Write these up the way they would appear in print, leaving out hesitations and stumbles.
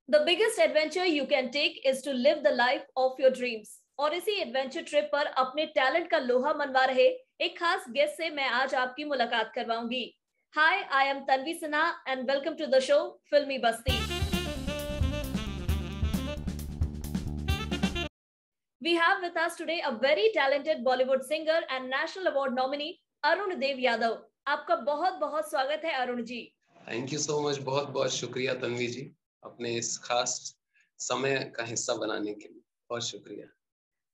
The biggest adventure you can take is to live the life of your dreams. और इसी adventure trip पर अपने talent का लोहा मनवा रहे एक खास गेस्ट से मैं आज आपकी मुलाकात करवाऊंगी। Hi, I am Tanvi Sinha and welcome to the show Filmi Basti. We have with us today a very talented Bollywood singer and National Award nominee Arun देव यादव। आपका बहुत बहुत स्वागत है Arun ji. Thank you so much, बहुत बहुत शुक्रिया तन्वी जी, अपने इस खास समय का हिस्सा बनाने के लिए बहुत शुक्रिया।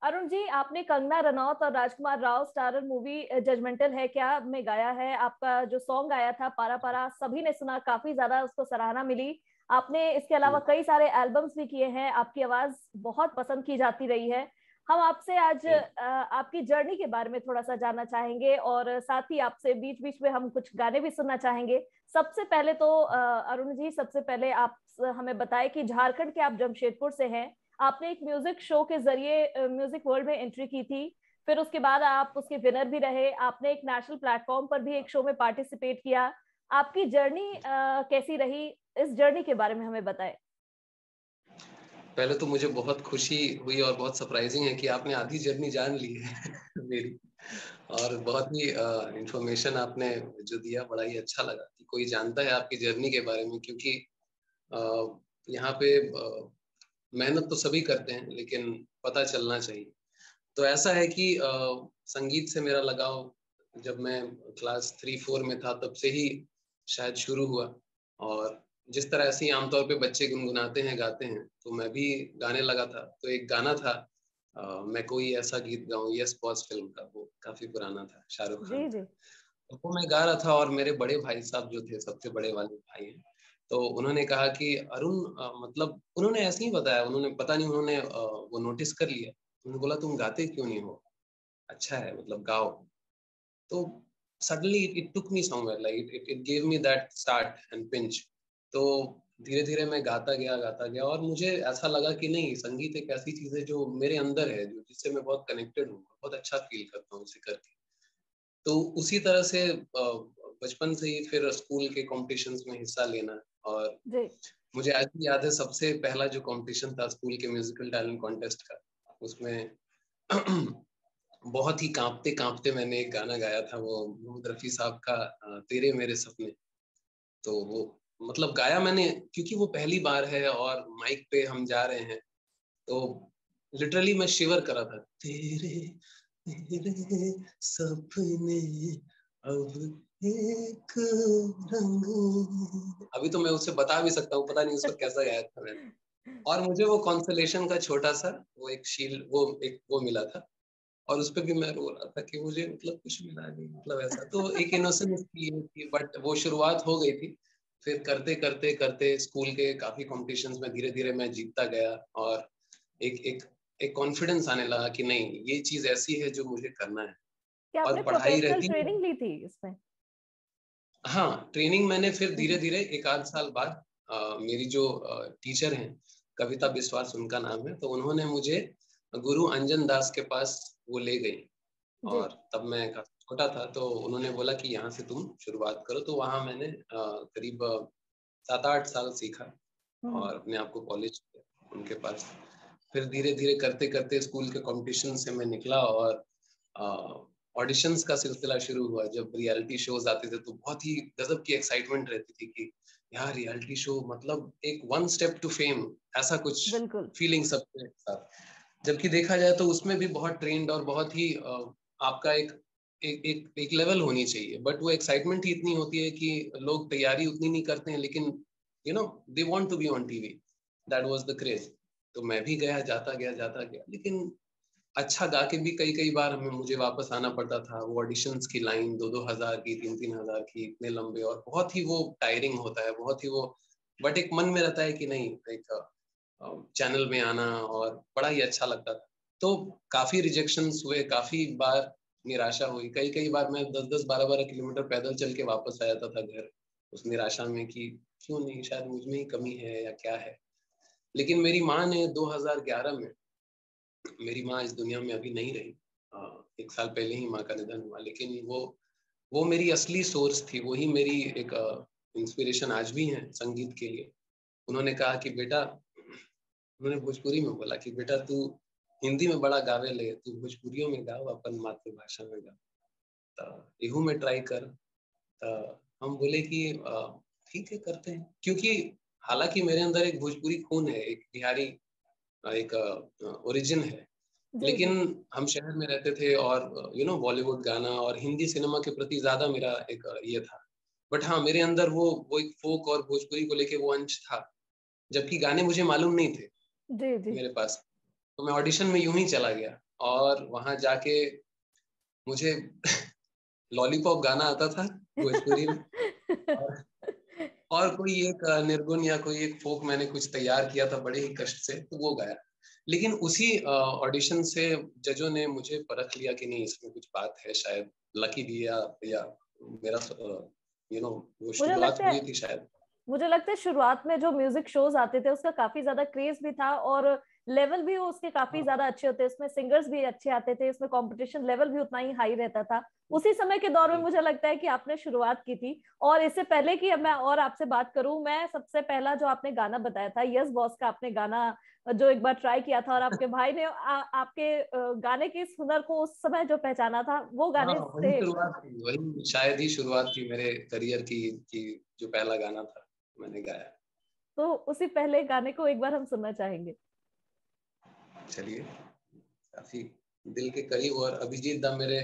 अरुण जी, आपने कंगना रनौत और राजकुमार राव स्टारर मूवी जजमेंटल है क्या में गाया है। आपका जो सॉन्ग आया था पारा पारा, सभी ने सुना, काफी ज्यादा उसको सराहना मिली। आपने इसके अलावा कई सारे एल्बम्स भी किए हैं, आपकी आवाज बहुत पसंद की जाती रही है। हम आपसे आज आपकी जर्नी के बारे में थोड़ा सा जानना चाहेंगे और साथ ही आपसे बीच बीच में हम कुछ गाने भी सुनना चाहेंगे। सबसे पहले तो अरुण जी, सबसे पहले आप हमें बताएं कि झारखंड के आप जमशेदपुर से हैं। आपने एक म्यूजिक शो के जरिए म्यूजिक वर्ल्ड में एंट्री की थी, फिर उसके बाद आप उसके विनर भी रहे। आपने एक नेशनल प्लेटफॉर्म पर भी एक शो में पार्टिसिपेट किया। आपकी जर्नी कैसी रही, इस जर्नी के बारे में हमें बताएं। पहले तो मुझे बहुत खुशी हुई और बहुत सरप्राइजिंग है कि आपने आधी जर्नी जान ली है मेरी, और बहुत ही इंफॉर्मेशन आपने जो दिया बड़ा ही अच्छा लगा कि कोई जानता है आपकी जर्नी के बारे में, क्योंकि यहाँ पे मेहनत तो सभी करते हैं लेकिन पता चलना चाहिए। तो ऐसा है कि संगीत से मेरा लगाव जब मैं क्लास 3-4 में था तब से ही शायद शुरू हुआ, और जिस तरह से आमतौर पे बच्चे गुनगुनाते हैं, गाते हैं, तो मैं भी गाने लगा था। तो एक गाना था मैं कोई ऐसा गीत गाऊं, यस बॉस फिल्म का, वो काफी पुराना था, शाहरुख खान जी का। जी। तो वो मैं गा रहा था और मेरे बड़े भाई साहब जो थे, सबसे बड़े वाले भाई हैं, तो उन्होंने कहा कि अरुण, मतलब उन्होंने ऐसे ही बताया, उन्होंने पता नहीं, उन्होंने वो नोटिस कर लिया। उन्होंने बोला तुम गाते क्यों नहीं हो, अच्छा है, मतलब गाओ। तो suddenly it took me somewhere, like it gave me that start and pinch। तो धीरे धीरे मैं गाता गया और मुझे ऐसा लगा कि नहीं, संगीत एक ऐसी चीज है जो मेरे अंदर है, जो जिससे मैं बहुत कनेक्टेड हूँ, बहुत अच्छा फील करता हूँ इसे करके। तो उसी तरह से बचपन से ही फिर स्कूल के कॉम्पिटिशन्स में हिस्सा लेना। और जी। मुझे आज भी याद है, सबसे पहला जो कंपटीशन था स्कूल के म्यूजिकल टैलेंट कॉन्टेस्ट का, उसमें बहुत ही कांपते कांपते मैंने एक गाना गाया था, वो मोहम्मद रफी साहब का तेरे मेरे सपने। तो वो मतलब गाया मैंने क्योंकि वो पहली बार है और माइक पे हम जा रहे हैं, तो लिटरली मैं शिवर कर रहा था। तेरे मेरे सपने अब एक रंग, अभी तो मैं उसे बता भी सकता हूँ, पता नहीं उस पर कैसा गाया था मैंने। और मुझे वो कॉन्सोलेशन का छोटा सा वो एक शील्ड, वो मिला था, और उस पे भी मैं रो रहा था कि मुझे मतलब कुछ मिला नहीं, मतलब ऐसा। तो एक इनोसेंस थी, बट वो शुरुआत हो गई थी। फिर करते करते करते स्कूल के काफी कॉम्पिटिशन्स में धीरे धीरे मैं जीतता गया, और एक एक एक कॉन्फिडेंस आने लगा कि नहीं, ये चीज ऐसी है जो मुझे करना है। क्या आपने और पढ़ाई प्रोफेशनल रहती है। ट्रेनिंग ली थी इसमें? हाँ, ट्रेनिंग मैंने फिर धीरे धीरे एक आध साल बाद मेरी जो टीचर हैं, कविता बिस्वास उनका नाम है, तो उन्होंने मुझे गुरु अंजन दास के पास वो ले गई। जी। और तब मैं काफी छोटा था, तो उन्होंने बोला कि यहाँ से तुम शुरुआत करो। तो वहाँ मैंने करीब 7-8 साल सीखा हम्म। और अपने आप को पॉलिश किया उनके पास। फिर धीरे धीरे करते करते स्कूल के कंपटीशन से मैं निकला, और ऑडिशंस का सिलसिला शुरू हुआ। जब रियलिटी शोज आते थे तो बहुत ही गजब की एक्साइटमेंट रहती थी कि यार रियलिटी शो मतलब एक वन स्टेप टू फेम, ऐसा कुछ बिल्कुल। फीलिंग सबके साथ। जबकि देखा जाए तो उसमें भी बहुत ट्रेंड और बहुत ही आपका एक लेवल होनी चाहिए, बट वो एक्साइटमेंट ही इतनी होती है कि लोग तैयारी उतनी नहीं करते हैं, लेकिन you know they want to be on TV. That was the craze. तो मैं भी गया, जाता गया, लेकिन अच्छा गा के भी कई कई बार मुझे वापस आना पड़ता था। वो ऑडिशंस की लाइन 2-2 हजार की, 3-3 हजार की, इतने लंबे, और बहुत ही वो टायरिंग होता है, बहुत ही वो। बट एक मन में रहता है कि नहीं, एक चैनल में आना, और बड़ा ही अच्छा लगता था। तो काफी रिजेक्शंस हुए, काफी बार निराशा हुई, कई कई बार मैं 10-10, 12-12 किलोमीटर पैदल चल के वापस आ जाता था घर, उस निराशा में कि क्यों नहीं, शायद मुझ में ही कमी है या क्या है। लेकिन मेरी माँ ने 2011 में, मेरी माँ इस दुनिया में अभी नहीं रही, 1 साल पहले ही माँ का निधन हुआ, लेकिन वो मेरी असली सोर्स थी, वही मेरी एक इंस्पिरेशन आज भी है संगीत के लिए। उन्होंने कहा कि बेटा, उन्होंने भोजपुरी में बोला कि बेटा तू हिंदी में बड़ा गावे ले, तू भोजपुरियों में गाओ, अपन मातृभाषा में गा, तो इहू में ट्राई कर। तो हम बोले कि ठीक है करते हैं, क्योंकि हालांकि मेरे अंदर एक भोजपुरी खून है, एक बिहारी एक ओरिजिन है, जी लेकिन जी हम शहर में रहते थे और बॉलीवुड गाना और हिंदी सिनेमा के प्रति ज्यादा मेरा एक ये था। बट हाँ, मेरे अंदर वो एक फोक और भोजपुरी को लेके वो अंश था, जबकि गाने मुझे मालूम नहीं थे जी जी। मेरे पास। तो मैं ऑडिशन में यूं ही चला गया और वहां जाके मुझे लॉलीपॉप गाना आता था भोजपुरी में, और कोई एक निर्गुण या कोई एक फोक मैंने कुछ तैयार किया था बड़े ही कष्ट से, तो वो गाया। लेकिन उसी ऑडिशन से जजों ने मुझे परख लिया कि नहीं, इसमें कुछ बात है, शायद लकी भी, या मेरा वो मुझे शुरुआत लगता हुई है थी शायद। मुझे लगता है शुरुआत में जो म्यूजिक शोज आते थे उसका काफी ज्यादा क्रेज भी था, और लेवल भी उसके काफी हाँ, ज्यादा अच्छे होते, उसमें सिंगर्स भी अच्छे आते थे, उसमें कंपटीशन लेवल भी उतना ही हाई रहता था। उसी समय के दौर में मुझे लगता है कि आपने शुरुआत की थी। और इससे पहले कि अब मैं और आपसे बात करूं, मैं सबसे पहला जो आपने गाना बताया था यस बॉस का, आपने गाना जो एक बार ट्राई किया था और आपके भाई ने आपके गाने के इस हुनर को उस समय जो पहचाना था, वो हाँ, गाने वही से। शुरुआत थी, वही शायद ही शुरुआत थी मेरे करियर की, जो पहला गाना था मैंने गाया। तो उसी पहले गाने को एक बार हम सुनना चाहेंगे। चलिए, काफी दिल के करीब, और अभिजीत दा मेरे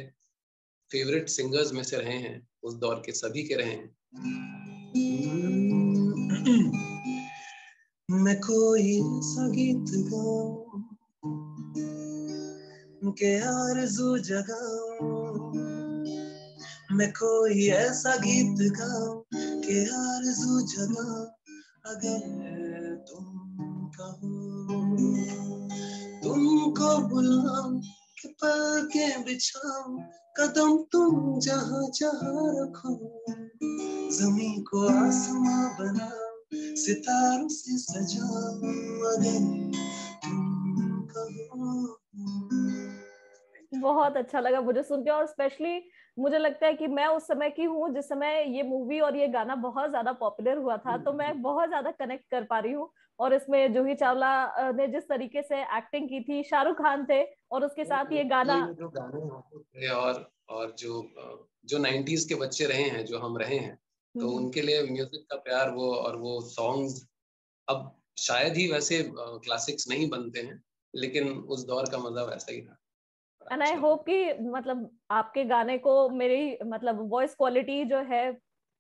फेवरेट सिंगर्स में से रहे हैं, उस दौर के सभी के रहे हैं। मैं कोई सा गीत गाऊं के आरज़ू जगाऊं, मैं कोई ऐसा गीत गाऊं के आरज़ू जगाऊं, अगर तुम कहो तुमको बुलाऊं कि पलकें बिछाऊं, कदम तुम जहां जहां रखो, जमीन को आसमां बनाऊं, सितारों से सजाऊं, अगर तुम कहो। बहुत अच्छा लगा मुझे सुन के, और स्पेशली मुझे लगता है कि मैं उस समय की हूँ जिस समय ये मूवी और ये गाना बहुत ज्यादा पॉपुलर हुआ था, तो मैं बहुत ज्यादा कनेक्ट कर पा रही हूँ। और इसमें जूही चावला ने जिस तरीके से एक्टिंग की थी, शाहरुख खान थे, और उसके साथ ये गाना। बेसिकली वो जो गाने होते थे, और जो 90s के बच्चे रहे हैं, जो हम रहे हैं, तो हम्म। उनके लिए म्यूजिक का प्यार, वो और वो सॉन्ग्स अब शायद ही वैसे क्लासिक्स नहीं बनते हैं, लेकिन उस दौर का मजा वैसा ही था, बड़ा एंड आई अच्छा था। होप कि मतलब आपके गाने को मेरी मतलब वॉइस क्वालिटी जो है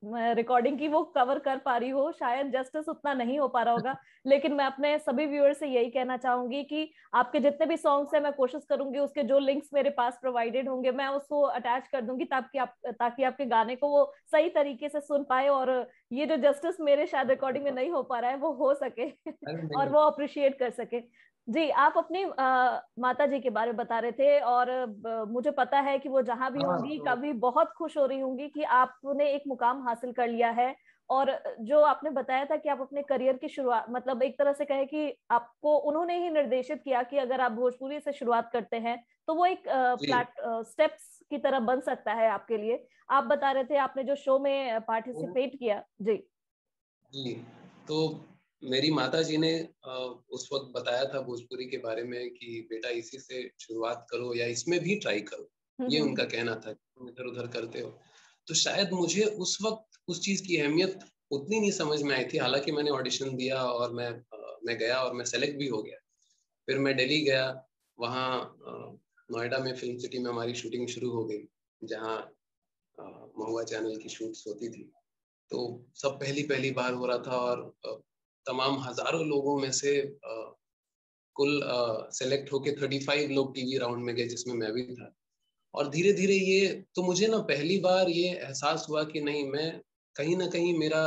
रिकॉर्डिंग की वो कवर कर पा रही हो, शायद जस्टिस उतना नहीं हो पा रहा होगा, लेकिन मैं अपने सभी व्यूअर से यही कहना चाहूंगी कि आपके जितने भी सॉन्ग्स हैं मैं कोशिश करूंगी उसके जो लिंक्स मेरे पास प्रोवाइडेड होंगे मैं उसको अटैच कर दूंगी, ताकि आपके गाने को वो सही तरीके से सुन पाए, और ये जो जस्टिस मेरे शायद रिकॉर्डिंग में नहीं हो पा रहा है वो हो सके अरे और नहीं। वो अप्रिशिएट कर सके। जी, आप अपनी माता जी के बारे में बता रहे थे, और मुझे पता है कि वो जहां भी हाँ, होंगी तो कभी बहुत खुश हो रही होंगी कि आपने एक मुकाम हासिल कर लिया है। और जो आपने बताया था कि आप अपने करियर की शुरुआत, मतलब एक तरह से कहे कि आपको उन्होंने ही निर्देशित किया कि अगर आप भोजपुरी से शुरुआत करते हैं तो वो एक जी, स्टेप्स की तरह बन सकता है आपके लिए। आप बता रहे थे आपने जो शो में तो पार्टिसिपेट किया। जी जी, तो मेरी माता जी ने उस वक्त बताया था भोजपुरी के बारे में कि बेटा इसी से शुरुआत करो या इसमें भी ट्राई करो, ये उनका हम्म। कहना था, तुम इधर उधर करते हो। तो शायद मुझे उस वक्त उस चीज की अहमियत उतनी नहीं समझ में आई थी, हालांकि मैंने ऑडिशन दिया और मैं गया और मैं सेलेक्ट भी हो गया। फिर मैं दिल्ली गया, वहाँ नोएडा में फिल्म सिटी में हमारी शूटिंग शुरू हो गई, जहाँ महुआ चैनल की शूट्स होती थी। तो सब पहली पहली बार हो रहा था, और तमाम हजारों लोगों में से कुल सेलेक्ट होके 35 लोग टीवी राउंड में गए, जिसमें मैं भी था। और धीरे धीरे ये, तो मुझे ना पहली बार ये एहसास हुआ कि नहीं, मैं कहीं ना कहीं मेरा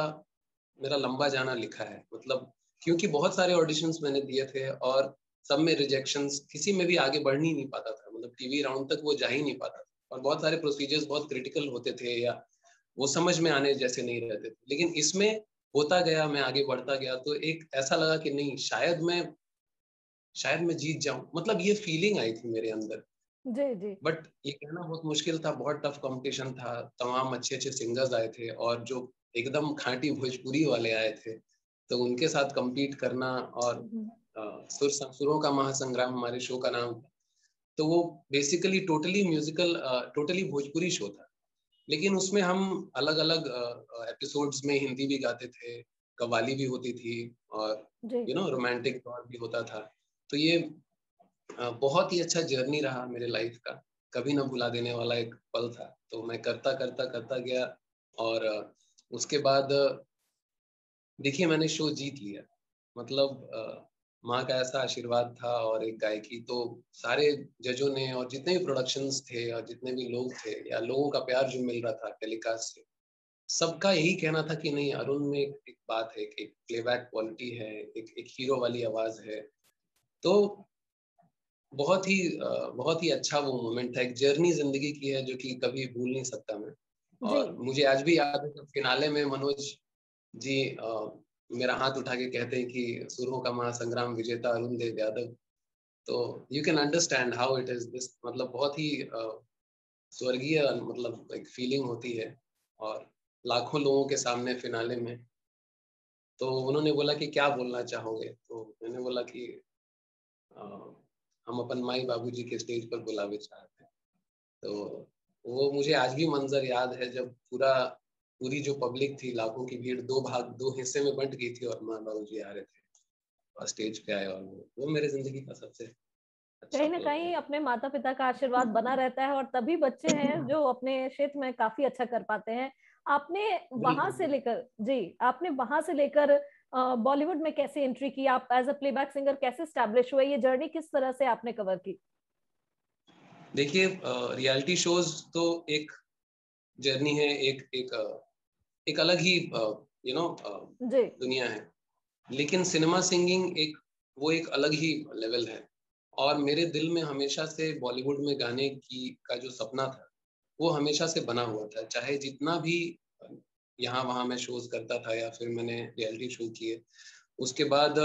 मेरा लंबा जाना लिखा है, मतलब क्योंकि बहुत सारे ऑडिशंस मैंने दिए थे और सब में रिजेक्शंस, किसी में भी आगे बढ़ ही नहीं पाता था, मतलब टीवी राउंड तक वो जा ही नहीं पाता था, और बहुत सारे प्रोसीजर्स बहुत क्रिटिकल होते थे, या वो समझ में आने जैसे नहीं रहते थे। लेकिन इसमें होता गया, मैं आगे बढ़ता गया, तो एक ऐसा लगा कि नहीं, शायद मैं जीत जाऊं, मतलब ये फीलिंग आई थी मेरे अंदर। जी जी। बट ये कहना बहुत मुश्किल था, बहुत टफ कंपटीशन था, तमाम अच्छे अच्छे सिंगर्स आए थे, और जो एकदम खांटी भोजपुरी वाले आए थे, तो उनके साथ compete करना और सुरों का महासंग्राम हमारे शो का नाम था। तो वो basically totally musical, totally Bhojpuri show था, लेकिन उसमें हम अलग अलग एपिसोड्स में हिंदी भी गाते थे, कव्वाली भी होती थी और रोमांटिक तौर भी होता था। तो ये बहुत ही अच्छा जर्नी रहा मेरे लाइफ का, कभी ना भुला देने वाला एक पल था। तो मैं करता करता करता गया और उसके बाद देखिए मैंने शो जीत लिया। मतलब माँ का ऐसा आशीर्वाद था और एक गायकी, तो सारे जजों ने और जितने भी प्रोडक्शंस थे और जितने भी लोग थे या लोगों का प्यार जो मिल रहा था टेलीकास्ट से, सबका यही कहना था कि नहीं, अरुण में एक बात है, एक प्लेबैक क्वालिटी है, एक हीरो वाली आवाज है। तो बहुत ही अच्छा वो मोमेंट था, एक जर्नी जिंदगी की है जो कि कभी भूल नहीं सकता मैं। और मुझे आज भी याद है फिनाले में मनोज जी मेरा हाथ उठा के कहते हैं कि सुरों का महासंग्राम विजेता अरुण देव यादव। तो you can understand how it is this, मतलब बहुत ही स्वर्गीय मतलब एक फीलिंग होती है। और लाखों लोगों के सामने फिनाले में, तो उन्होंने बोला कि क्या बोलना चाहोगे, तो मैंने बोला कि हम अपन माई बाबूजी के स्टेज पर बुलावे चाहते हैं। तो वो मुझे आज भी मंजर याद है, जब पूरी जो पब्लिक थी, लाखों की भीड़ दो हिस्से में बंट गई थी और माँ बाबूजी आ रहे थे और स्टेज पे आए, और वो मेरे जिंदगी का सबसे अच्छा कहीं ना पल कहीं है। अपने माता पिता का आशीर्वाद बना रहता है और तभी बच्चे हैं जो अपने क्षेत्र में काफी अच्छा कर पाते हैं। आपने वहां से बिल्कुल। लेकर जी आपने वहां से लेकर बॉलीवुड में कैसे एंट्री की, आप एज अ प्लेबैक सिंगर कैसे स्टैब्लिश हुए, ये जर्नी किस तरह से आपने कवर की? देखिए रियलिटी शोज तो एक जर्नी है, एक अलग ही यू नो जी दुनिया है। लेकिन सिनेमा सिंगिंग एक अलग ही लेवल है। और मेरे दिल में हमेशा से बॉलीवुड में गाने की का जो सपना था, वो हमेशा से बना हुआ था। चाहे जितना भी यहाँ वहाँ मैं शोज करता था या फिर मैंने रियलिटी शो किए, उसके बाद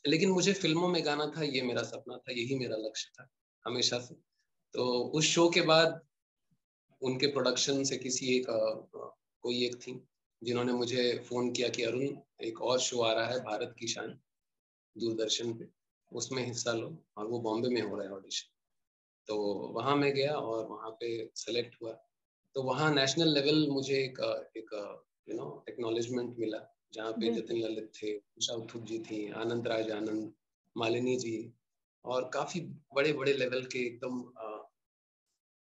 लेकिन मुझे फिल्मों में गाना था, ये मेरा सपना था, यही मेरा लक्ष्य था हमेशा से। तो उस शो के बाद उनके प्रोडक्शन से कोई एक थी जिन्होंने मुझे फोन किया कि अरुण, एक और शो आ रहा है, भारत की शान, दूरदर्शन पे, उसमें हिस्सा लो, और वो बॉम्बे में हो रहा है ऑडिशन। तो वहाँ मैं गया और वहाँ पे सेलेक्ट हुआ। तो वहाँ नेशनल लेवल मुझे एक एक्नॉलेजमेंट मिला, जहाँ पे जी जतिन ललित थे, उषा उत्थुप जी थी, आनंद राज आनंद, मालिनी जी, और काफी बड़े बड़े लेवल के एकदम।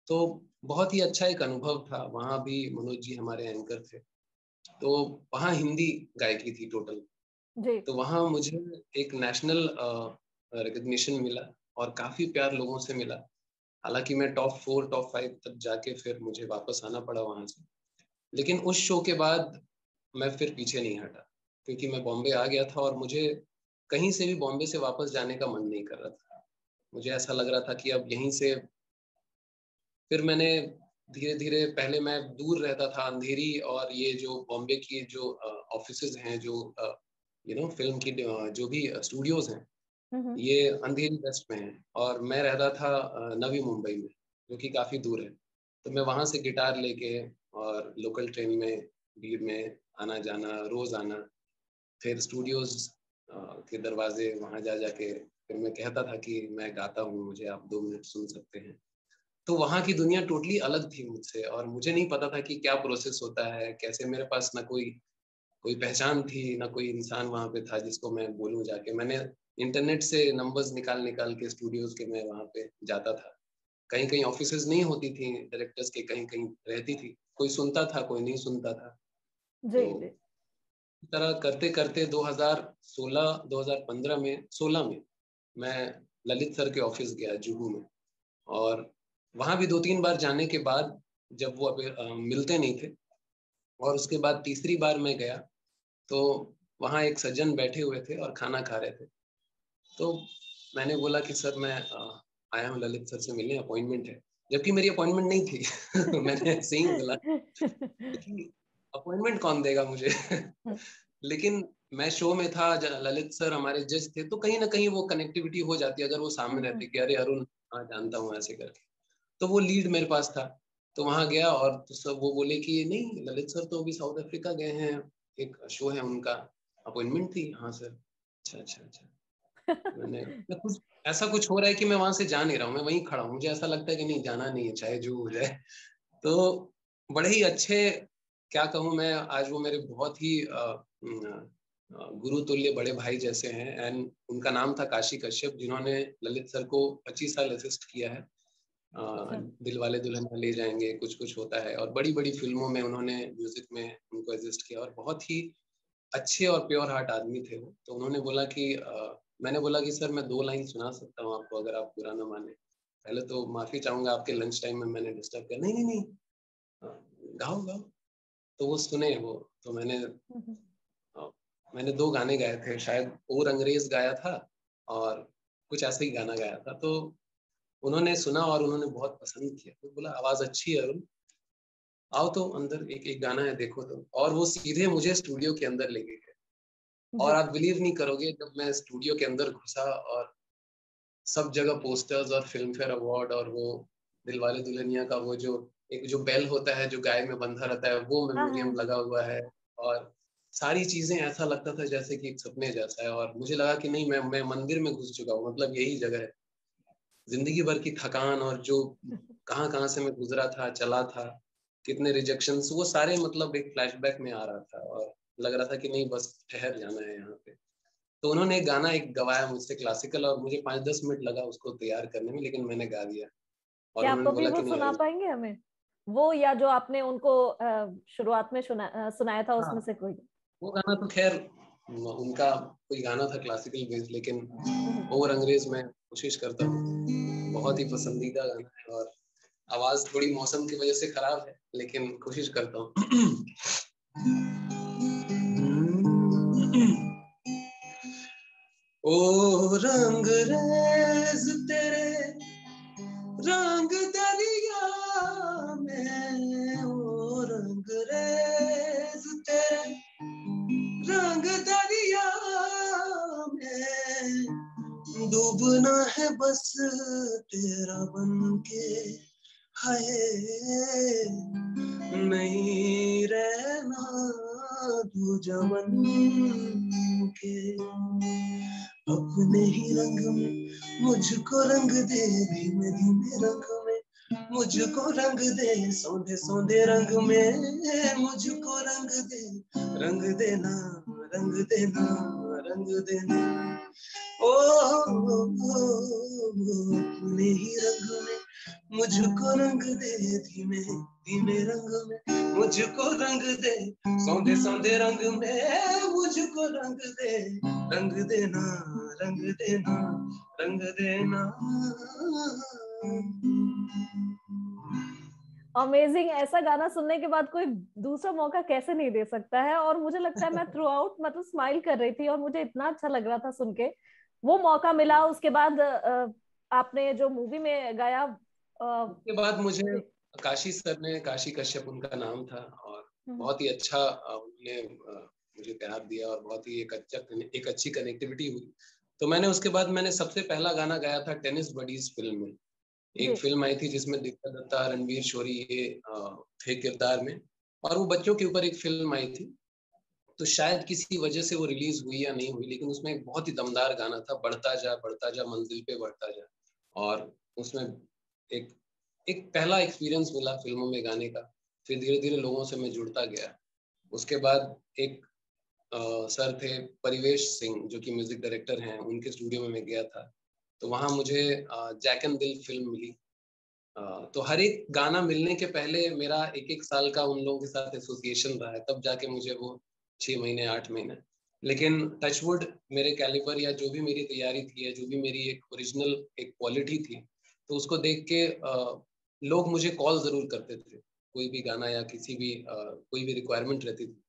तो बहुत ही अच्छा एक अनुभव था। वहाँ भी मनोज जी हमारे एंकर थे। तो वहाँ हिंदी गायकी थी टोटल। जी तो वहाँ मुझे एक नेशनल रिकग्निशन मिला और काफी प्यार लोगों से मिला। हालांकि मैं टॉप 4 टॉप 5 तक जाके फिर मुझे वापस आना पड़ा वहां से। लेकिन उस शो के बाद मैं फिर पीछे नहीं हटा, क्योंकि मैं बॉम्बे आ गया था और मुझे कहीं से भी बॉम्बे से वापस जाने का मन नहीं कर रहा था। मुझे ऐसा लग रहा था कि अब यहीं से फिर मैंने धीरे धीरे, पहले मैं दूर रहता था, अंधेरी और ये जो बॉम्बे की जो ऑफिसेज हैं, जो फिल्म की जो भी स्टूडियोज हैं, हम्म ये अंधेरी वेस्ट में है, और मैं रहता था नवी मुंबई में, जो कि काफी दूर है। तो मैं वहां से गिटार लेके और लोकल ट्रेन में भीड़ में आना जाना, रोज आना, फिर स्टूडियोज के दरवाजे वहां जा जाके फिर मैं कहता था कि मैं गाता हूँ, मुझे आप 2 मिनट सुन सकते हैं। तो वहाँ की दुनिया टोटली अलग थी मुझसे, और मुझे नहीं पता था कि क्या प्रोसेस होता है, कैसे। मेरे पास ना कोई कोई पहचान थी, ना कोई इंसान वहाँ पे था जिसको मैं बोलूँ जाके। मैंने इंटरनेट से नंबर्स निकाल निकाल के स्टूडियोज के मैं वहाँ पे जाता था। कहीं कहीं ऑफिसेज नहीं होती थी डायरेक्टर्स के, कहीं कहीं रहती थी, कोई सुनता था कोई नहीं सुनता था। जी तो जी इस तरह करते करते 16 में मैं ललित सर के ऑफिस गया जुहू में। और वहां भी 2-3 बार जाने के बाद, जब वो मिलते नहीं थे, और उसके बाद तीसरी बार मैं गया, तो वहाँ एक सज्जन बैठे हुए थे और खाना खा रहे थे। तो मैंने बोला कि सर मैं आया हूँ ललित सर से मिलने, अपॉइंटमेंट है, जबकि मेरी अपॉइंटमेंट नहीं थी। मैंने ऐसे ही बोला कि अपॉइंटमेंट कौन देगा मुझे। लेकिन मैं शो में था, ललित सर हमारे जज थे, तो कहीं ना कहीं वो कनेक्टिविटी हो जाती है अगर वो सामने रहते कि अरे अरुण, हाँ जानता हूँ ऐसे करके। तो वो लीड मेरे पास था। तो वहां गया और तो सब वो बोले कि नहीं, ललित सर तो अभी साउथ अफ्रीका गए हैं, एक शो है उनका, अपॉइंटमेंट थी, हाँ सर। अच्छा अच्छा अच्छा। मैं कुछ ऐसा कुछ हो रहा है कि मैं वहां से जा नहीं रहा हूँ, मैं वहीं खड़ा हूँ, मुझे ऐसा लगता है कि नहीं जाना नहीं है चाहे जो हो जाए। तो बड़े ही अच्छे, क्या कहूँ मैं, आज वो मेरे बहुत ही गुरु तुल्य बड़े भाई जैसे हैं। एंड उनका नाम था काशी कश्यप, जिन्होंने ललित सर को 25 साल असिस्ट किया है। अच्छा। दिलवाले दुल्हनिया ले जाएंगे, कुछ कुछ होता है, और बड़ी बड़ी फिल्मों में उन्होंने म्यूजिक में उनको असिस्ट किया, और बहुत ही अच्छे और प्योर हार्ट आदमी थे वो। तो उन्होंने बोला कि मैंने बोला कि सर मैं 2 लाइन सुना सकता हूँ आपको, अगर आप बुरा ना माने। पहले तो माफी चाहूंगा, आपके लंच टाइम में मैंने डिस्टर्ब किया। नहीं नहीं नहीं, गाओ गाओ। तो वो सुने वो। तो अ, मैंने 2 गाने गाए थे शायद, और अंग्रेज गाया था और कुछ ऐसे ही गाना गाया था। तो उन्होंने सुना और उन्होंने बहुत पसंद किया, तो बोला आवाज अच्छी है अरुण, आओ तो अंदर, एक एक गाना है देखो तो। और वो सीधे मुझे स्टूडियो के अंदर लेके गए। और जी। आप बिलीव नहीं करोगे, जब मैं स्टूडियो के अंदर घुसा और सब जगह पोस्टर्स और फिल्म फेयर अवार्ड और वो दिलवाले दुल्हनिया का वो जो एक जो बेल होता है जो गाय में बंधा रहता है, वो हाँ मेमोरियम हाँ। लगा हुआ है। और सारी चीजें ऐसा लगता था जैसे कि एक सपने जैसा है, और मुझे लगा कि नहीं, मैं मंदिर में घुस चुका हूँ, मतलब यही जगह है। जिंदगी भर की थकान और जो कहाँ कहाँ से मैं गुजरा था, चला था, कितने रिजेक्शंस, वो सारे मतलब एक फ्लैशबैक में आ रहा था, और लग रहा था कि नहीं बस ठहर जाना है यहाँ पे। तो उन्होंने एक गाना एक गवाया मुझसे क्लासिकल, और मुझे 5-10 मिनट लगा उसको तैयार करने में, लेकिन मैंने गा दिया। और क्या आप उन्होंने अभी बोला वो कि नहीं सुना अरुण। पाएंगे हमें, वो या जो आपने उनको शुरुआत में सुनाया था हाँ, उसमें से कोई? वो गाना तो खैर उनका कोई गाना था क्लासिकल बेस्ड, लेकिन हम्म। और अंग्रेज में कोशिश करता हूँ, बहुत ही पसंदीदा गाना है। और आवाज थोड़ी मौसम की वजह से खराब है, लेकिन कोशिश करता हूँ। ओ रंग रेज तेरे रंग दरिया में, ओ रंग रेज तेरे रंग दरिया में, डूबना है बस तेरा बन के, हाय नहीं रहना तू जमन के। अपने ही रंग में मुझको रंग दे, धीमे धीमे रंग में मुझको रंग दे, सौंधे सौंधे रंग में मुझको रंग दे, रंग देना रंग देना रंग देना। ओ अपने ही रंग में मुझको रंग दे, धीमे धीमे रंग में मुझको रंग दे, सौंधे सौंधे रंग में मुझको रंग दे, रंग देना रंग देना रंग देना। अमेजिंग! ऐसा गाना सुनने के बाद कोई दूसरा मौका कैसे नहीं दे सकता है। और मुझे लगता है मैं थ्रू आउट मतलब स्माइल कर रही थी और मुझे इतना अच्छा लग रहा था सुन के। वो मौका मिला उसके बाद आपने जो मूवी में गाया। उसके बाद मुझे काशी सर ने, काशी कश्यप उनका नाम था, और हम्म। बहुत ही अच्छा उन्होंने मुझे प्यार दिया, और बहुत ही एक अच्छी कनेक्टिविटी हुई। तो मैंने उसके बाद मैंने सबसे पहला गाना गाया था टेनिस बडीज फिल्म में। जी। एक फिल्म आई थी जिसमें दीपिका दत्ता, रणवीर शोरी ये थे किरदार में, और वो बच्चों के ऊपर एक फिल्म आई थी। तो शायद किसी वजह से वो रिलीज हुई या नहीं हुई, लेकिन उसमें एक बहुत ही दमदार गाना था, बढ़ता जा मंजिल पे बढ़ता जा। और उसमें एक एक पहला एक्सपीरियंस मिला फिल्मों में गाने का। फिर धीरे धीरे लोगों से मैं जुड़ता गया। उसके बाद एक सर थे परिवेश सिंह, जो कि म्यूजिक डायरेक्टर हैं, उनके स्टूडियो में मैं गया था। तो वहाँ मुझे जैक एंड दिल फिल्म मिली। तो हर एक गाना मिलने के पहले मेरा एक एक साल का उन लोगों के साथ एसोसिएशन रहा है, तब जाके मुझे वो 6 महीने 8 महीने। लेकिन टचवुड, मेरे कैलिबर या जो भी मेरी तैयारी थी, या जो भी मेरी एक ओरिजिनल एक क्वालिटी थी, तो उसको देख के लोग मुझे कॉल जरूर करते थे, कोई भी गाना या किसी भी कोई भी रिक्वायरमेंट रहती थी।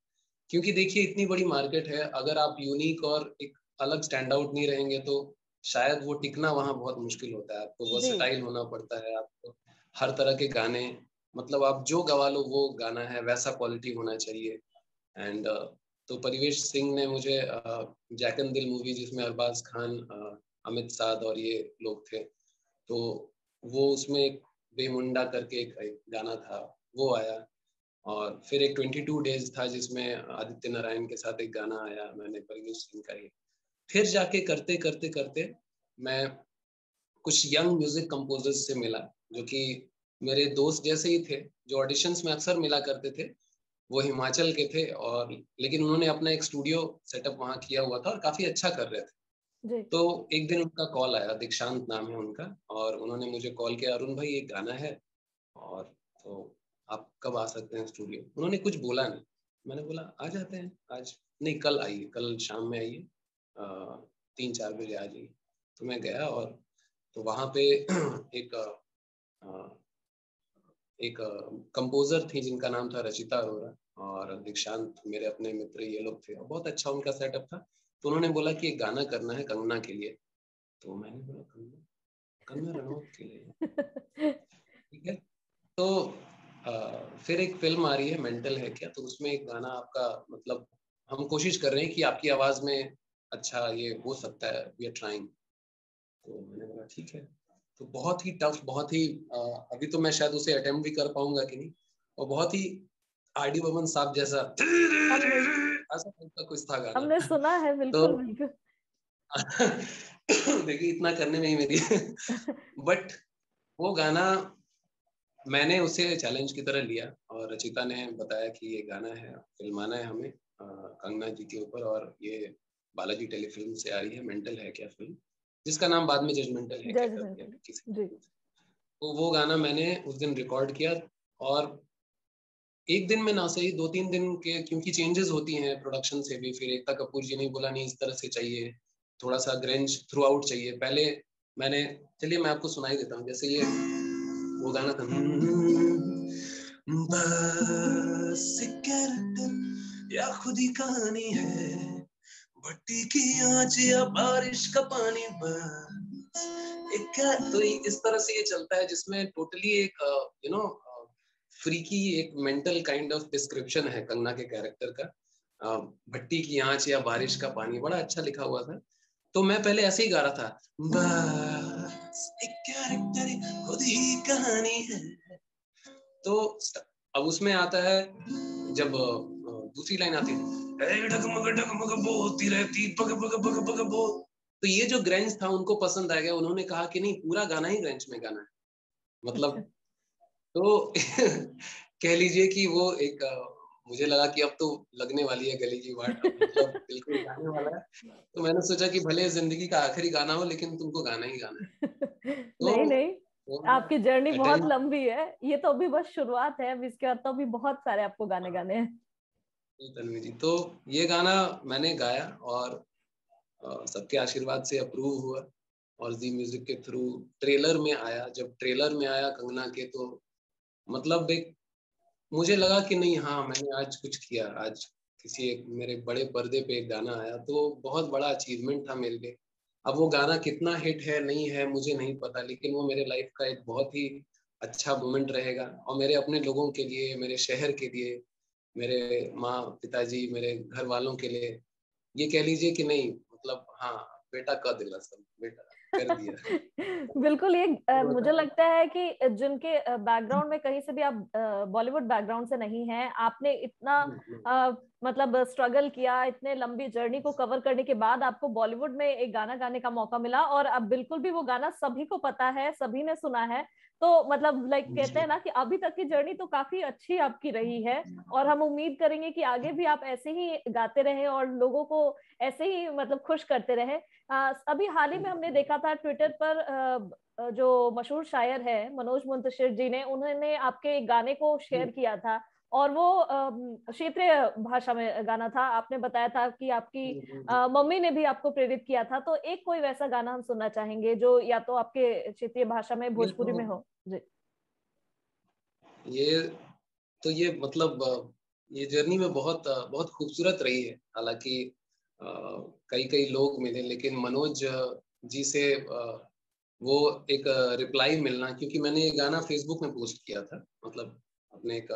क्योंकि देखिए इतनी बड़ी मार्केट है, अगर आप यूनिक और एक अलग स्टैंड आउट नहीं रहेंगे तो शायद वो टिकना वहाँ बहुत मुश्किल होता है। आपको जी। वर्सेटाइल होना पड़ता है, आपको हर तरह के गाने, मतलब आप जो गवा लो वो गाना है, वैसा क्वालिटी होना चाहिए। एंड तो परिवेश सिंह ने मुझे जैकन दिल मूवी, जिसमें अरबाज खान, अमित साध और ये लोग थे, तो वो उसमें एक बेमुंडा करके एक गाना था, वो आया। और फिर एक 22 डेज था जिसमें आदित्य नारायण के साथ एक गाना आया, मैंने परवेश सिंह का ही। फिर जाके करते करते करते मैं कुछ यंग म्यूजिक कंपोजर्स से मिला, जो कि मेरे दोस्त जैसे ही थे, जो ऑडिशंस में अक्सर मिला करते थे। वो हिमाचल के थे, और लेकिन उन्होंने अपना एक स्टूडियो सेटअप वहाँ किया हुआ था और काफी अच्छा कर रहे थे। जी। तो एक दिन उनका कॉल आया, दीक्षांत नाम है उनका, और उन्होंने मुझे कॉल किया, अरुण भाई एक गाना है और तो आप कब आ सकते हैं स्टूडियो। उन्होंने कुछ बोला नहीं, मैंने बोला आ जाते हैं आज, नहीं कल आइए, कल शाम में आइए, 3-4 बजे आ जाइए। तो मैं गया, और तो वहाँ पे एक एक कंपोजर थी जिनका नाम था रचिता अरोरा, और दीक्षांत मेरे अपने मित्र, ये लोग थे, और बहुत अच्छा उनका सेटअप था। तो उन्होंने बोला कि एक गाना करना है कंगना के लिए। तो मैंने बोला कंगना, कंगना रनौत के लिए, ठीक है। तो फिर एक फिल्म आ रही है मेंटल है क्या, तो उसमें एक गाना आपका, मतलब हम कोशिश कर रहे हैं कि आपकी आवाज में अच्छा ये हो सकता है, वी आर ट्राइंग। तो मैंने बोला ठीक है। तो बहुत ही टफ, बहुत ही अभी तो मैं शायद उसे अटेम्प्ट भी कर पाऊंगा कि नहीं, और बहुत ही आर डी बर्मन साहब जैसा हमने ऐसा टाइप का कुछ था गाना। हमने सुना है, तो बिल्कुल बिल्कुल। देखिए इतना करने में ही मेरी बट वो गाना मैंने उसे चैलेंज की तरह लिया, और रचिता ने बताया कि ये गाना है, फिल्माना है हमें कंगना जी के ऊपर, और ये बालाजी टेलीफिल्म से आ रही है, मेंटल है क्या फिल्म, जिसका नाम बाद में जजमेंटल है क्या कर दिया जजमेंटल। किसी। जी। तो वो गाना मैंने उस दिन रिकॉर्ड किया, और एक दिन में ना सही 2-3 दिन के, क्योंकि चेंजेस होती हैं प्रोडक्शन से भी। फिर एकता कपूर जी ने बोला नहीं इस तरह से चाहिए, थोड़ा सा ग्रेंज थ्रू आउट चाहिए। पहले मैंने, चलिए मैं आपको सुनाई देता हूँ, जैसे ये वो गाना था, बस एक कैरेक्टर या खुद ही कहानी है, भट्टी की आंच या बारिश का पानी, बस एक तो इस तरह से ये चलता है, जिसमें टोटली एक यू नो फ्रीकी एक मेंटल काइंड ऑफ डिस्क्रिप्शन है कंगना के कैरेक्टर का। भट्टी की आंच या बारिश का पानी, बड़ा अच्छा लिखा हुआ था। तो मैं पहले ऐसे ही गा रहा था, बस एक कैरेक्टर खुद ही कहानी है। तो अब उसमें आता है, जब दूसरी लाइन आती है, डगमग डगमग बोलती रहती पग पग पग पग बो। तो ये जो ग्रेंज था उनको पसंद आ गया, उन्होंने कहा कि नहीं पूरा गाना ही ग्रेंज में गाना है, अच्छा। मतलब। तो कह लीजिए कि वो एक मुझे लगा कि अब तो लगने वाली है गली की वाट, अब मतलब बिल्कुल गाने वाला है। तो मैंने सोचा कि भले जिंदगी का आखिरी गाना हो, लेकिन तुमको गाना ही गाना है। तो नहीं नहीं, वो आपकी जर्नी बहुत अटेम्प्ट, लंबी है, ये तो अभी बस शुरुआत है, अब इसके बाद तो अभी बहुत सारे आपको गाने गाने हैं। तन्वी जी, तो ये गाना मैंने गाया, और सबके आशीर्वाद से अप्रूव हुआ, और जी म्यूजिक के थ्रू ट्रेलर में आया। जब ट्रेलर में आया कंगना के, तो मतलब एक मुझे लगा कि नहीं, हाँ मैंने आज कुछ किया, आज किसी एक मेरे बड़े पर्दे पे एक गाना आया, तो बहुत बड़ा अचीवमेंट था मेरे लिए। अब वो गाना कितना हिट है नहीं है मुझे नहीं पता, लेकिन वो मेरे लाइफ का एक बहुत ही अच्छा मोमेंट रहेगा, और मेरे अपने लोगों के लिए, मेरे शहर के लिए, मेरे माँ पिताजी, मेरे घर वालों के लिए, ये कह लीजिए कि नहीं, मतलब हाँ, बेटा कर दिला सब, बेटा कर दिया। बिल्कुल। ये होता मुझे है। लगता है कि जिनके बैकग्राउंड में कहीं से भी आप बॉलीवुड बैकग्राउंड से नहीं है, आपने इतना मतलब स्ट्रगल किया, इतने लंबी जर्नी को कवर करने के बाद आपको बॉलीवुड में एक गाना गाने का मौका मिला, और अब बिल्कुल भी वो गाना सभी को पता है, सभी ने सुना है। तो मतलब लाइक कहते जी हैं ना कि अभी तक की जर्नी तो काफी अच्छी आपकी रही है, और हम उम्मीद करेंगे कि आगे भी आप ऐसे ही गाते रहे और लोगों को ऐसे ही मतलब खुश करते रहे। अभी हाल ही में हमने देखा था ट्विटर पर, जो मशहूर शायर है मनोज मुंतशिर जी ने, उन्होंने आपके एक गाने को शेयर किया था, और वो क्षेत्रीय भाषा में गाना था। आपने बताया था कि आपकी मम्मी ने भी आपको प्रेरित किया था। तो एक कोई वैसा गाना हम सुनना चाहेंगे जो या तो आपके क्षेत्रीय भाषा में, ये भोजपुरी तो में हो। जी। ये तो ये मतलब ये जर्नी में बहुत बहुत खूबसूरत रही है। हालांकि कई कई लोग मिले, लेकिन मनोज जी से वो एक रिप्लाई मिलना, क्योंकि मैंने ये गाना फेसबुक में पोस्ट किया था, मतलब अपने एक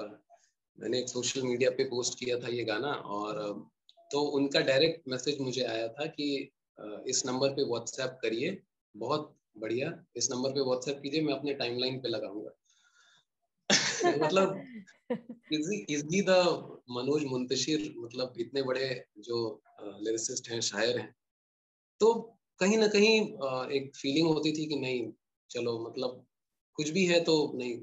मैंने एक सोशल मीडिया पे पोस्ट किया था ये गाना, और तो उनका डायरेक्ट मैसेज मुझे आया था कि इस नंबर पे व्हाट्सएप करिए, बहुत बढ़िया, इस नंबर पे व्हाट्सएप कीजिए, मैं अपने टाइमलाइन पे लगाऊंगा। मतलब इजी द मनोज मुंतशिर, मतलब इतने बड़े जो लिरिसिस्ट हैं, शायर हैं, तो कहीं ना कहीं एक फीलिंग होती थी कि नहीं चलो, मतलब कुछ भी है तो नहीं,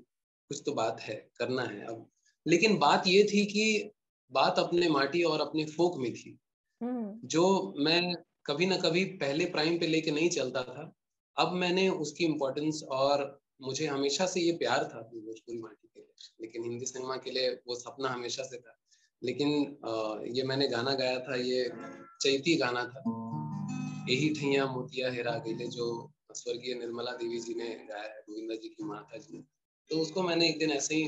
कुछ तो बात है, करना है अब। लेकिन बात ये थी कि बात अपने माटी और अपने फोक में थी, जो मैं कभी ना कभी पहले प्राइम पे लेके नहीं चलता था। अब मैंने उसकी इम्पोर्टेंस, और मुझे हमेशा से ये प्यार था अपनी भोजपुरी माटी के लिए, लेकिन हिंदी सिनेमा के लिए वो सपना हमेशा से था। लेकिन ये मैंने गाना गाया था, ये चैती गाना था, यही ठैया मोतिया हेरा गईले, जो स्वर्गीय निर्मला देवी जी ने गाया है, गोविंदा जी की माता जी ने। तो उसको मैंने एक दिन ऐसे ही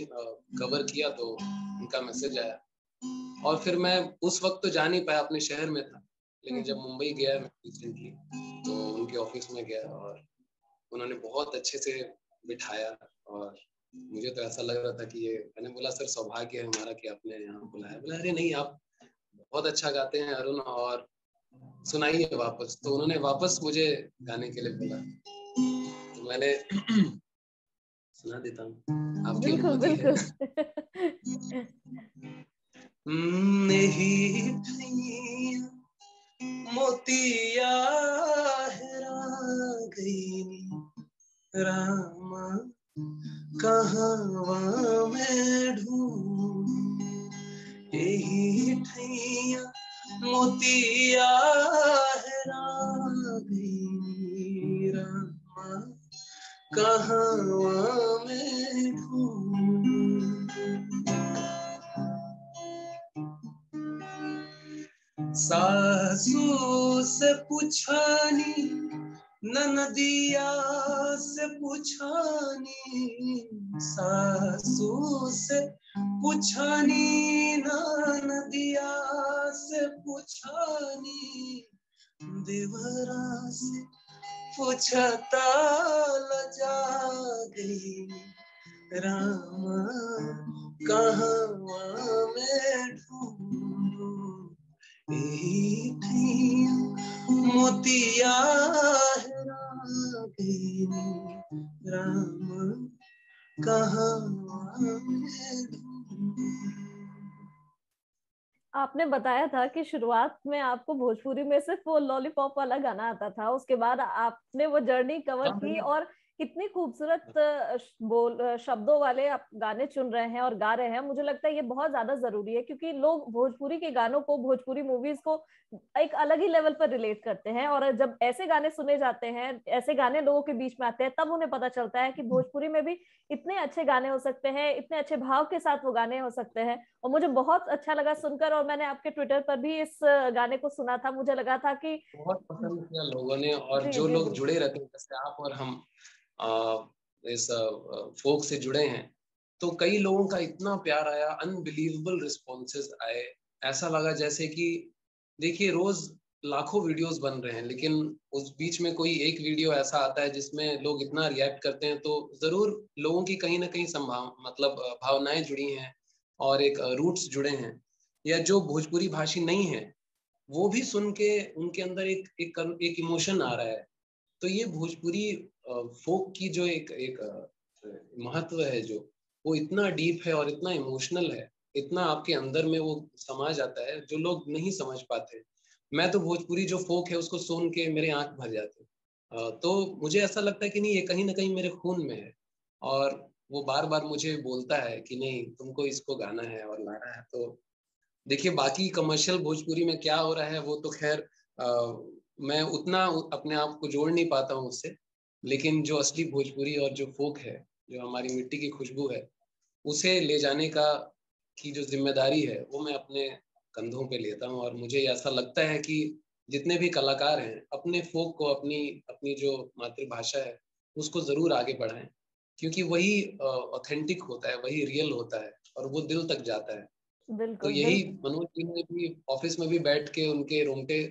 कवर किया, तो उनका मैसेज आया, और फिर मैं उस वक्त तो जा नहीं पाया, अपने शहर में था, लेकिन जब मुंबई गया मैं रिसेंटली, तो उनके ऑफिस में गया और उन्होंने बहुत अच्छे से बिठाया, और मुझे तो ऐसा लग रहा था कि ये, मैंने बोला सर सौभाग्य है हमारा कि आपने यहाँ बुलाया। बोला अरे नहीं, आप बहुत अच्छा गाते हैं अरुण, और सुनाइए वापस। तो उन्होंने वापस मुझे गाने के लिए बोला, तो मैंने सुना देता हूँ, आपकी बिल्कुल अनुमति है? बिल्कुल। नहीं मोतिया हेरा गई रामा, कहाँ मैं ढूंढ, यही ठैया मोतिया हेरा गई रामा, कहाँ मैं ढूंढ। सासू से पुछानी, ननदिया से पुछानी, सासू से पुछानी, ननदिया से पुछानी, देवरा से पूछता लजा गई रामा, कहाँ मैं ढूंढूं, मोतिया हेरा गई रामा, कहाँ मैं ढूंढूं। आपने बताया था कि शुरुआत में आपको भोजपुरी में सिर्फ वो लॉलीपॉप वाला गाना आता था, उसके बाद आपने वो जर्नी कवर की और कितनी खूबसूरत शब्दों वाले आप गाने चुन रहे हैं और गा रहे हैं। मुझे लगता है ये बहुत ज्यादा जरूरी है, क्योंकि लोग भोजपुरी के गानों को, भोजपुरी मूवीज को एक अलग ही लेवल पर रिलेट करते हैं, और जब ऐसे गाने सुने जाते हैं, ऐसे गाने लोगों के बीच में आते हैं, तब उन्हें पता चलता है कि भोजपुरी में भी इतने अच्छे गाने हो सकते हैं, इतने अच्छे भाव के साथ वो गाने हो सकते हैं। और मुझे बहुत अच्छा लगा सुनकर, और मैंने आपके ट्विटर पर भी इस गाने को सुना था। मुझे लगा था कि बहुत पसंद किया लोगों ने, और जी जो जी लोग बिल्कुल। जुड़े रहते हैं, जैसे आप और हम इस फोक से जुड़े हैं, तो कई लोगों का इतना प्यार आया, अनबिलीवेबल रिस्पॉन्सेज आए। ऐसा लगा जैसे कि, देखिए रोज लाखों वीडियोस बन रहे हैं, लेकिन उस बीच में कोई एक वीडियो ऐसा आता है जिसमें लोग इतना रिएक्ट करते हैं, तो जरूर लोगों की कहीं ना कहीं मतलब भावनाएं जुड़ी हैं, और एक रूट्स जुड़े हैं, या जो भोजपुरी भाषी नहीं है वो भी सुन के उनके अंदर एक इमोशन आ रहा है। तो ये भोजपुरी फोक की जो एक एक महत्व है, जो वो इतना डीप है और इतना इमोशनल है, इतना आपके अंदर में वो समा जाता है, जो लोग नहीं समझ पाते। मैं तो भोजपुरी जो फोक है उसको सुन के मेरे आंख भर जाते हैं। तो मुझे ऐसा लगता है कि नहीं, ये कहीं ना कहीं मेरे खून में है, और वो बार बार मुझे बोलता है कि नहीं तुमको इसको गाना है और लाना है। तो देखिए बाकी कमर्शियल भोजपुरी में क्या हो रहा है वो तो खैर मैं उतना अपने आप को जोड़ नहीं पाता हूँ उससे, लेकिन जो असली भोजपुरी और जो फोक है, जो हमारी मिट्टी की खुशबू है, उसे ले जाने का की जो जिम्मेदारी है वो मैं अपने कंधों पे लेता हूँ। और मुझे ऐसा लगता है कि जितने भी कलाकार हैं अपने फोक को, अपनी अपनी जो मातृभाषा है उसको जरूर आगे बढ़ाएं, क्योंकि वही ऑथेंटिक होता है, वही रियल होता है, और वो दिल तक जाता है। तो बिल्कुल यही बिल्कुल। मनोज जी ने भी ऑफिस में भी बैठ के उनके रोंगटे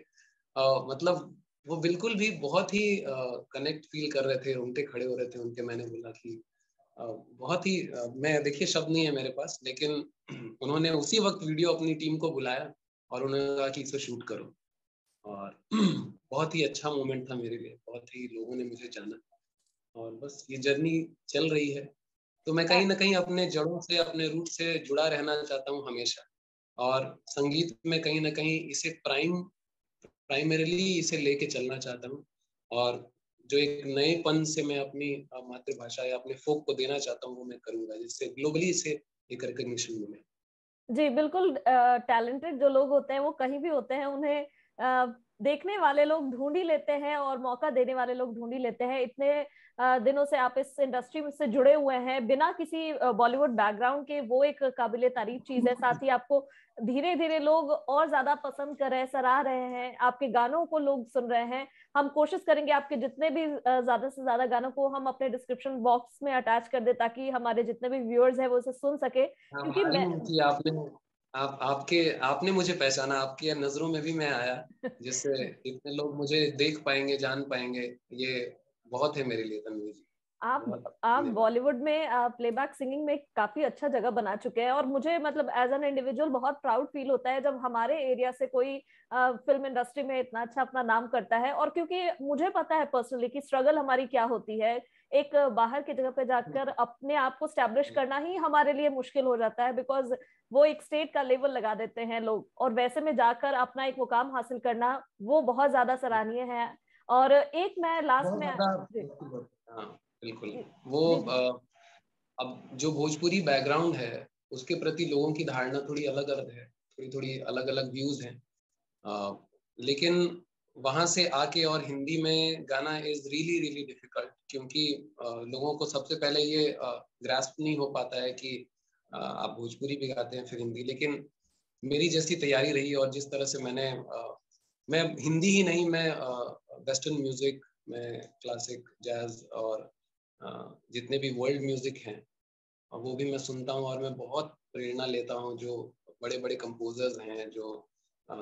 मतलब वो बिल्कुल भी बहुत ही कनेक्ट फील कर रहे थे, रोंगटे खड़े हो रहे थे उनके। मैंने बोला कि बहुत ही मैं, देखिए शब्द नहीं है मेरे पास, लेकिन उन्होंने उसी वक्त वीडियो अपनी टीम को बुलाया और उन्होंने कहा कि इसे शूट करो, और बहुत ही अच्छा मोमेंट था मेरे लिए, बहुत ही लोगों ने मुझे जाना, और बस ये जर्नी चल रही है। तो मैं कहीं ना कहीं अपने जड़ों से, अपने रूट से जुड़ा रहना चाहता हूँ हमेशा। और संगीत में कहीं ना कहीं इसे प्राइमरीली इसे लेके चलना चाहता हूँ। और जो एक नएपन से मैं अपनी मातृभाषा या अपने फोक को देना चाहता हूँ वो मैं करूंगा, जिससे ग्लोबली इसे एक रिकग्निशन मिले। जी बिल्कुल। टैलेंटेड जो लोग होते हैं वो कहीं भी होते हैं, उन्हें देखने वाले लोग ढूंढ ही लेते हैं और मौका देने वाले लोग ढूंढ ही लेते हैं। इतने दिनों से आप इस इंडस्ट्री में से जुड़े हुए हैं बिना किसी बॉलीवुड बैकग्राउंड के, वो एक काबिले तारीफ चीज है। साथ ही आपको धीरे धीरे लोग और ज्यादा पसंद कर रहे हैं, सराह रहे हैं, आपके गानों को लोग सुन रहे हैं। हम कोशिश करेंगे आपके जितने भी ज्यादा से ज्यादा गानों को हम अपने डिस्क्रिप्शन बॉक्स में अटैच कर दे, ताकि हमारे जितने भी व्यूअर्स हैं वो उसे सुन सके। हाँ, क्योंकि मैं मालूम कि आपने मुझे पहचाना, आपकी नजरों में भी मैं आया, जिससे इतने लोग मुझे देख पाएंगे, जान पाएंगे। ये बहुत है मेरे लिए तन्वी जी। आप बहुत आप धन्यवाद। बॉलीवुड में प्लेबैक सिंगिंग में काफी अच्छा जगह बना चुके हैं, और मुझे मतलब एज एन इंडिविजुअल बहुत प्राउड फील होता है जब हमारे एरिया से कोई फिल्म इंडस्ट्री में इतना अच्छा अपना नाम करता है। और क्योंकि मुझे पता है पर्सनली कि स्ट्रगल हमारी क्या होती है, एक बाहर की जगह पे जाकर अपने आप को स्टैब्लिश करना ही हमारे लिए मुश्किल हो जाता है, बिकॉज वो एक स्टेट का लेवल लगा देते हैं लोग, और वैसे में जाकर अपना एक मुकाम हासिल करना वो बहुत ज्यादा सराहनीय है। और एक मैं लास्ट बहुत में ज्यादा। जी हाँ, बिल्कुल। जी वो जी जी अब जो भोजपुरी बैकग्राउंड है उसके प्रति लोगों की धारणा थोड़ी अलग अलग है, थोड़ी थोड़ी अलग अलग व्यूज हैं। अ, लेकिन वहां से आके और हिंदी में गाना इज रियली रियली डिफिकल्ट, क्योंकि लोगों को सबसे पहले ये ग्रास्प नहीं हो पाता है कि आप भोजपुरी भी गाते हैं फिर हिंदी। लेकिन मेरी जैसी तैयारी रही और जिस तरह से मैं हिंदी ही नहीं, मैं वेस्टर्न म्यूजिक, मैं क्लासिक, जैज और जितने भी वर्ल्ड म्यूजिक हैं वो भी मैं सुनता हूँ। और मैं बहुत प्रेरणा लेता हूँ जो बड़े बड़े कंपोजर्स हैं, जो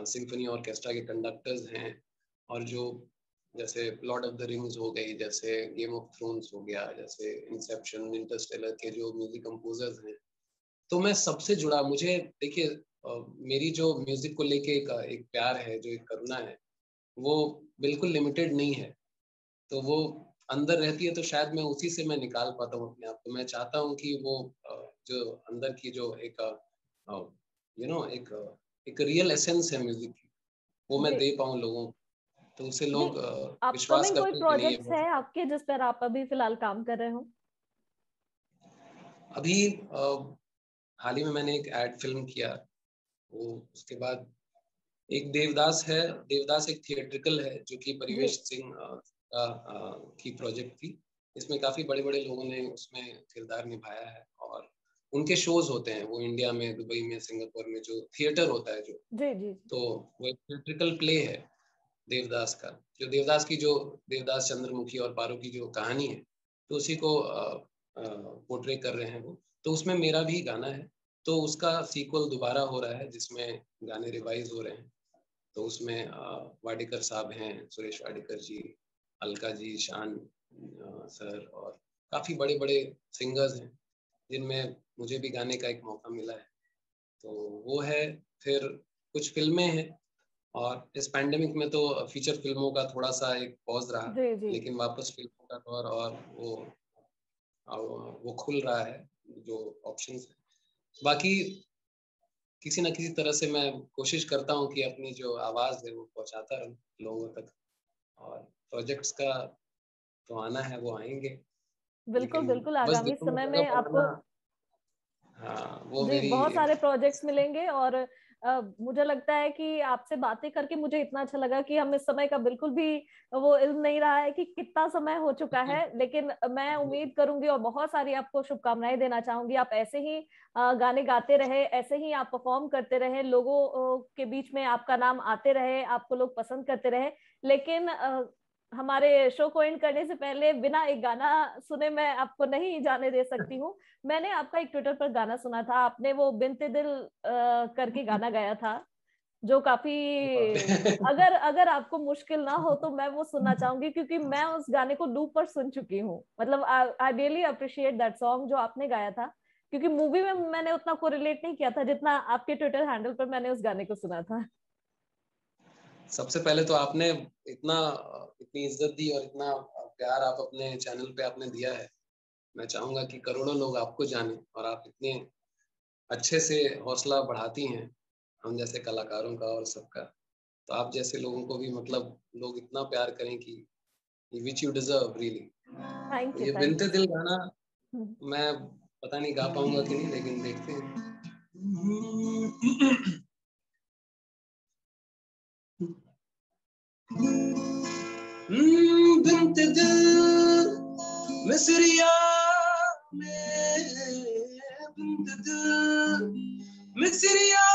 सिम्फनी ऑर्केस्ट्रा के कंडक्टर्स हैं, और जो जैसे लॉर्ड ऑफ द रिंग्स हो गई, जैसे गेम ऑफ थ्रोन्स हो गया, जैसे इंसेप्शन, इंटरस्टेलर के जो म्यूजिक कंपोजर्स हैं। तो मैं सबसे जुड़ा, मुझे देखिए मेरी जो म्यूजिक को लेके एक प्यार है, जो एक करुणा है, वो बिल्कुल लिमिटेड नहीं है। तो वो अंदर रहती है, तो शायद मैं उसी से मैं निकाल पाता हूँ अपने आप को। मैं चाहता हूँ कि वो जो अंदर की जो एक एक रियल एसेंस है म्यूजिक की, वो मैं जी दे पाऊँ लोगों को, तो उसे जी। लोग विश्वास अपकमिंग कोई करते हैं कि नहीं ये प्रोजेक्ट्स बहुत। है आपके जिस पर आप अभी फिलहाल काम कर रहे हो? अभी हाल ही में मैंने एक एड फिल्म किया, वो उसके बाद एक देवदास है। देवदास एक थिएट्रिकल है जो कि जी परिवेश सिंह की प्रोजेक्ट थी। इसमें काफी बड़े बड़े लोगों ने उसमें किरदार निभाया है, और उनके शोज होते हैं वो इंडिया में, दुबई में, सिंगापुर में, जो थिएटर होता है जो, जी जी तो वो एक थिएट्रिकल प्ले है देवदास का। जो देवदास की जो देवदास, चंद्रमुखी और पारो की जो कहानी है, तो उसी को पोर्ट्रे कर रहे हैं वो। तो उसमें मेरा भी गाना है, तो उसका सीक्वल दोबारा हो रहा है जिसमें गाने रिवाइज हो रहे हैं। तो उसमें वाडेकर साहब हैं, सुरेश वाडेकर जी, अलका जी, शान सर, और काफी बड़े बड़े सिंगर्स हैं जिनमें मुझे भी गाने का एक मौका मिला है। तो वो है। फिर कुछ फिल्में हैं, और इस पैंडेमिक में तो फीचर फिल्मों का थोड़ा सा एक पॉज रहा, जी जी लेकिन वापस फिल्मों का दौर, और वो खुल रहा है, जो ऑप्शंस है। बाकी किसी न किसी तरह से मैं कोशिश करता हूँ कि अपनी जो आवाज़ है वो पहुँचाता रहूँ लोगों तक। और प्रोजेक्ट्स का तो आना है, वो आएंगे, बिल्कुल लेकिन बिल्कुल। बस आगामी दिलों में समय जगह में आपको बनाना, हाँ, वो जी मेरी बहुत एक। सारे प्रोजेक्ट्स मिलेंगे। और मुझे लगता है कि आपसे बातें करके मुझे इतना अच्छा लगा कि हम इस समय का बिल्कुल भी वो इल्म नहीं रहा है कि कितना समय हो चुका है। लेकिन मैं उम्मीद करूंगी और बहुत सारी आपको शुभकामनाएं देना चाहूंगी, आप ऐसे ही गाने गाते रहे, ऐसे ही आप परफॉर्म करते रहे, लोगों के बीच में आपका नाम आते रहे, आपको लोग पसंद करते रहे। लेकिन हमारे शो को एंड करने से पहले बिना एक गाना सुने मैं आपको नहीं जाने दे सकती हूँ। मैंने आपका एक ट्विटर पर गाना सुना था, आपने वो बिनते दिल करके गाना गाया था, जो काफी, अगर अगर आपको मुश्किल ना हो तो मैं वो सुनना चाहूंगी, क्योंकि मैं उस गाने को लूप पर सुन चुकी हूँ। मतलब I really appreciate that song जो आपने गाया था, क्योंकि मूवी में मैंने उतना कोरिलेट नहीं किया था जितना आपके ट्विटर हैंडल पर मैंने उस गाने को सुना था। सबसे पहले तो आपने इतना इतनी इज्जत दी और इतना प्यार आप अपने चैनल पे आपने दिया है, मैं चाहूंगा कि करोड़ों लोग आपको जाने, और आप इतने अच्छे से हौसला बढ़ाती हैं हम जैसे कलाकारों का और सबका। तो आप जैसे लोगों को भी मतलब लोग इतना प्यार करें कि which you deserve really. Thank you, ये थैंक बिनते यू। दिल गाना मैं पता नहीं गा पाऊंगा कि नहीं, लेकिन देखते हैं। बिनते दिल मिसरिया में, बिनते दिल मिसरिया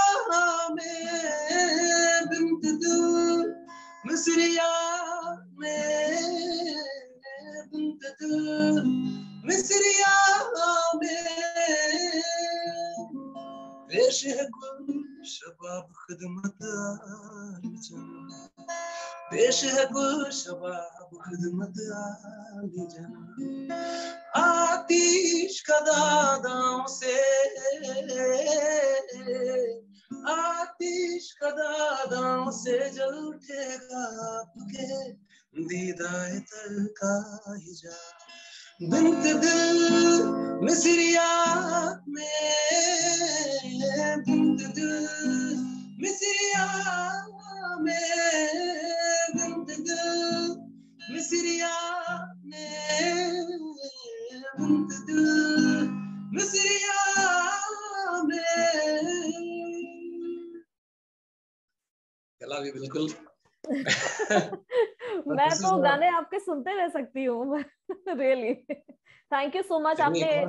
में, बिनते दिल मिसरिया में, बिनते दिल मिसरिया में, पेश है गुल शबाब खिदमत आलिजान, पेश है गुल शबाब खिदमत आलिजान, आतिश का दादाओं से, आतिश का दादाओं से जल उठेगा आपके दीदाए तर का हिजाब, बिनते दिल मिसरिया में, बिनते दिल मिसरिया में, बिनते दिल मिसरिया में, बिनते दिल मिसरिया में। गला भी बिल्कुल मैं तो गाने आपके सुनते रह सकती हूँ। Really thank you so much. आपने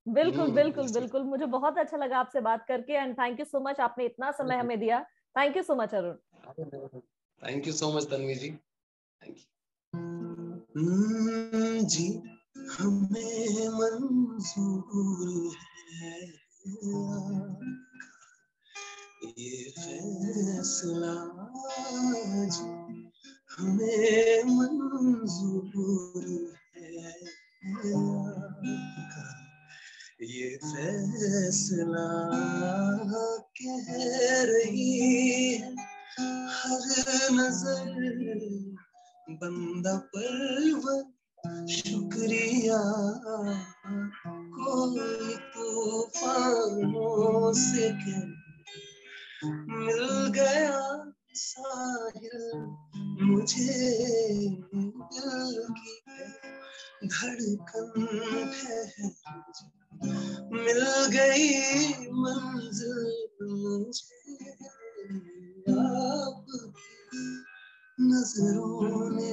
बिल्कुल बिल्कुल बिल्कुल, मुझे बहुत अच्छा लगा आपसे बात करके, and thank you so much, आपने इतना समय हमें दिया। Thank you so much Arun. Thank you so much Tanvi ji, thank you ji. हमें मंजूर है ये फैसला जी, हमें मंजूर है ये फैसला, कह रही है हर नजर बंदा परवर शुक्रिया, कोई तूफानों से मिल गया साहिल मुझे, दिल की धड़कन ठहर मिल गई मंजिल मुझे, आपकी नजरों ने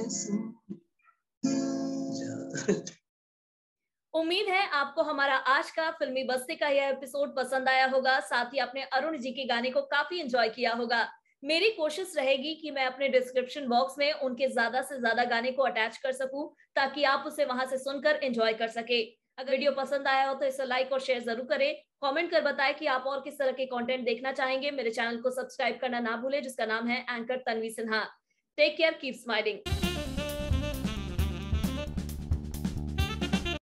उम्मीद है आपको हमारा आज का फिल्मी बस्ती का यह एपिसोड पसंद आया होगा। साथ ही आपने अरुण जी के गाने को काफी एंजॉय किया होगा। मेरी कोशिश रहेगी कि मैं अपने डिस्क्रिप्शन बॉक्स में उनके ज्यादा से ज्यादा गाने को अटैच कर सकूं, ताकि आप उसे वहां से सुनकर एंजॉय कर सके। अगर वीडियो पसंद आया हो तो इसे लाइक और शेयर जरूर करें। कमेंट कर बताएं कि आप और किस तरह के कंटेंट देखना चाहेंगे। मेरे चैनल को सब्सक्राइब करना ना भूलें, जिसका नाम है anchor Tanvi Sinha. Take care, keep smiling.